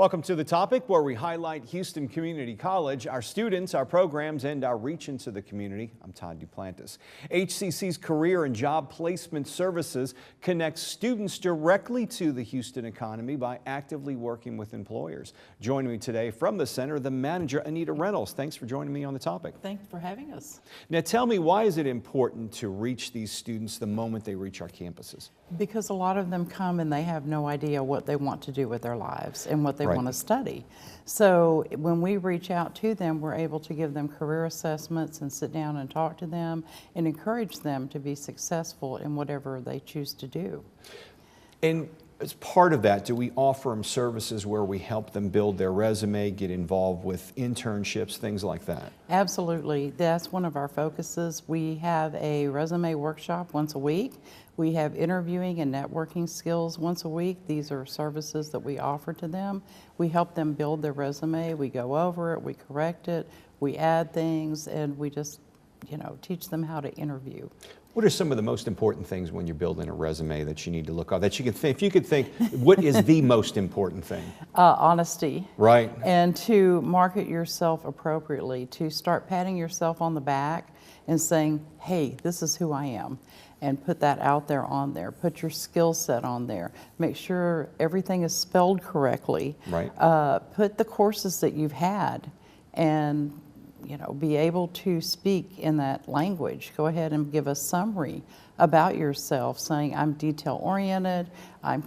Welcome to The Topic, where we highlight Houston Community College, our students, our programs, and our reach into the community. I'm Todd Duplantis. HCC's Career and Job Placement Services connects students directly to the Houston economy by actively working with employers. Joining me today from the center, the manager, Ann Reynolds. Thanks for joining me on The Topic. Thanks for having us. Now tell me, why is it important to reach these students the moment they reach our campuses? Because a lot of them come and they have no idea what they want to do with their lives and what they want to study. So when we reach out to them, we're able to give them career assessments and sit down and talk to them and encourage them to be successful in whatever they choose to do. And as part of that, do we offer them services where we help them build their resume, get involved with internships, things like that? Absolutely. That's one of our focuses. We have a resume workshop once a week. We have interviewing and networking skills once a week. These are services that we offer to them. We help them build their resume. We go over it, we correct it, we add things, and we just, teach them how to interview. What are some of the most important things when you're building a resume that you need to look at? That you can think, if you could think, what is the most important thing? Honesty. Right. And to market yourself appropriately, to start patting yourself on the back and saying, hey, this is who I am. And put that out there on there. Put your skill set on there. Make sure everything is spelled correctly. Right. Put the courses that you've had and be able to speak in that language. Go ahead and give a summary about yourself, saying I'm detail-oriented, I'm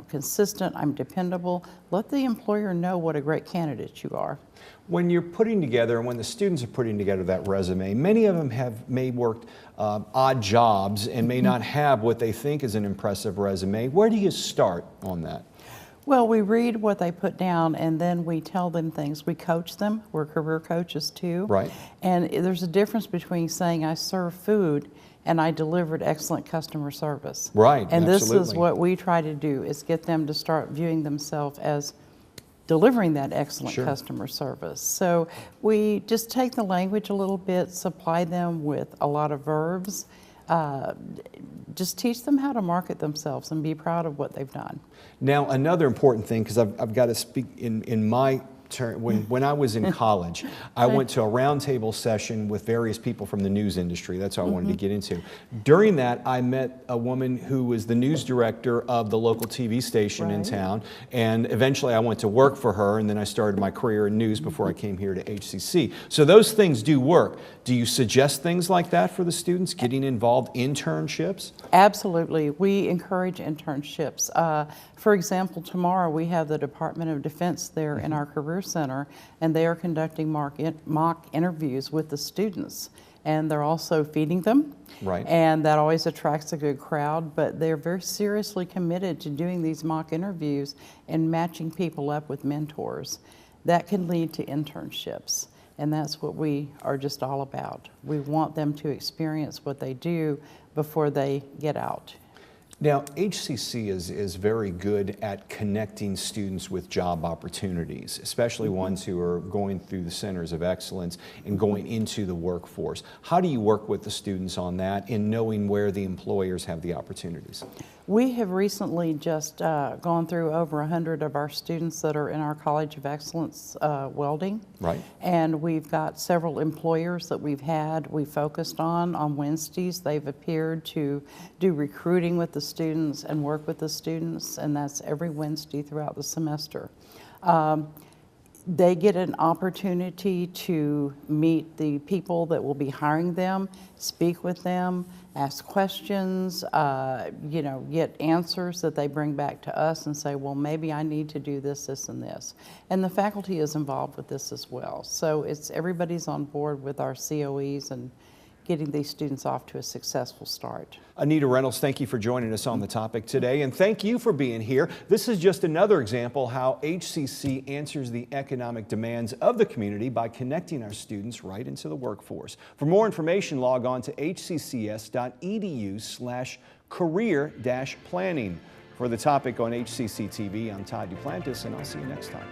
consistent, I'm dependable. Let the employer know what a great candidate you are. When you're putting together, and when the students are putting together that resume, many of them may worked odd jobs and may not have what they think is an impressive resume. Where do you start on that? Well, we read what they put down and then we tell them things. We coach them. We're career coaches too. Right. And there's a difference between saying I serve food and I delivered excellent customer service. Right, and absolutely. This is what we try to do, is get them to start viewing themselves as delivering that excellent customer service. So we just take the language a little bit, supply them with a lot of verbs, just teach them how to market themselves and be proud of what they've done. Now, another important thing, because I've got to speak in my turn, when I was in college, I went to a roundtable session with various people from the news industry. That's what I wanted to get into. During that, I met a woman who was the news director of the local TV station in town, and eventually I went to work for her, and then I started my career in news before I came here to HCC. So those things do work. Do you suggest things like that for the students, getting involved, internships? Absolutely. We encourage internships. For example, tomorrow we have the Department of Defense there in our Career Center, and they are conducting mock interviews with the students. And they're also feeding them. Right. And that always attracts a good crowd, but they're very seriously committed to doing these mock interviews and matching people up with mentors. That can lead to internships. And that's what we are just all about. We want them to experience what they do before they get out. Now, HCC is very good at connecting students with job opportunities, especially ones who are going through the centers of excellence and going into the workforce. How do you work with the students on that in knowing where the employers have the opportunities? We have recently just gone through over 100 of our students that are in our College of Excellence welding. Right. And we've got several employers that we focused on Wednesdays. They've appeared to do recruiting with the students and work with the students, and that's every Wednesday throughout the semester. They get an opportunity to meet the people that will be hiring them, speak with them, ask questions, get answers that they bring back to us and say, well, maybe I need to do this, this, and this. And the faculty is involved with this as well. So everybody's on board with our COEs and getting these students off to a successful start. Ann Reynolds, thank you for joining us on The Topic today, and thank you for being here. This is just another example how HCC answers the economic demands of the community by connecting our students right into the workforce. For more information, log on to hccs.edu/career-planning. For The Topic on HCC TV, I'm Todd Duplantis, and I'll see you next time.